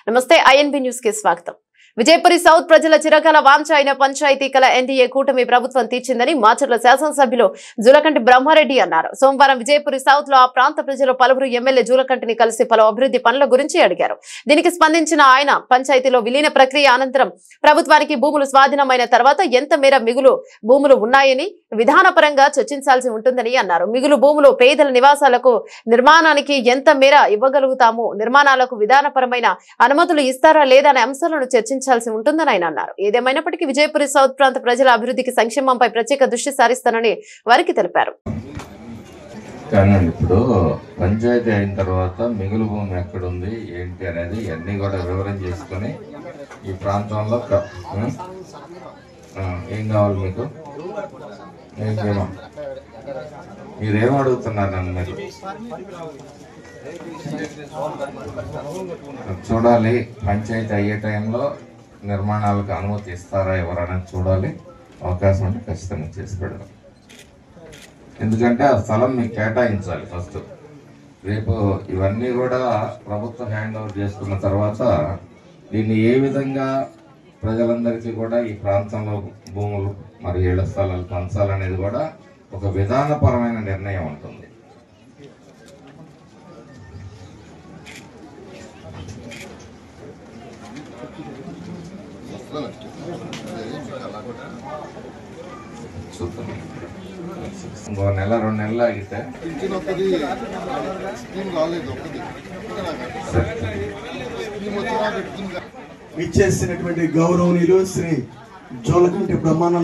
నమస్తే INB news కి స్వాగతం. విజయపురి సౌత్ ప్రజల చిరకాల వాంఛ అయిన పంచాయతీ కల ఎన్డీఏ కూటమి ప్రభుత్వం తీర్చిందని మాచర్ల శాసనసభ్యులు జూలకంటి బ్రహ్మారెడ్డి అన్నారు. సోమవారం విజయపురి సౌత్ లో ఆ ప్రాంత ప్రజలు పలువురు ఎమ్మెల్యే జూలకంటిని కలిసి పలు అభివృద్ధి పనుల గురించి అడిగారు. దీనికి స్పందించిన ఆయన పంచాయతీలో విలీన ప్రక్రియ అనంతరం ప్రభుత్వానికి భూములు స్వాధీనమైన తర్వాత ఎంత మేర మిగులు భూములు ఉన్నాయని విధానపరంగా చర్చించాల్సి ఉంటుందని అన్నారు. మిగులు భూములు పేదల నివాసాలకు నిర్మాణానికి ఎంత మేర ఇవ్వగలుగుతాము, నిర్మాణాలకు విధానపరమైన అనుమతులు ఇస్తారా లేదా అనే అంశాలను చర్చించాల్సి ఉంటుందని ఆయన అన్నారు. ఏదేమైనప్పటికీ విజయపురి సౌత్ ప్రాంత ప్రజల అభివృద్ధికి సంక్షేమంపై ప్రత్యేక దృష్టి సారిస్తానని వారికి తెలిపారు. ఇప్పుడు పంచాయతీ అయిన తర్వాత మిగులు భూమి ఎక్కడుంది ఏంటి అనేది అన్ని కూడా వివరం చేసుకుని ఈ ప్రాంతంలో ఏం కావాలి మీకు, మీరేం అడుగుతున్నారు నన్ను? మీరు చూడాలి, పంచాయతీ అయ్యే టైంలో నిర్మాణాలకు అనుమతి ఇస్తారా ఎవరైనా చూడాలి. అవకాశం ఉంటే ఖచ్చితంగా చేసి పెడదాం. ఎందుకంటే ఆ స్థలం మీకు కేటాయించాలి ఫస్ట్. రేపు ఇవన్నీ కూడా ప్రభుత్వం హ్యాండ్ ఓవర్ చేసుకున్న తర్వాత దీన్ని ఏ విధంగా ప్రజలందరికీ కూడా ఈ ప్రాంతంలో భూములు మరియు ఇళ్ల స్థలాలు పంచాలనేది కూడా ఒక విధానపరమైన నిర్ణయం ఉంటుంది. ఇంకో నెల 2 నెలలు ఆగితే ఇచ్చేసినటువంటి గౌరవనీయులు శ్రీ జూలకంటి బ్రహ్మానంద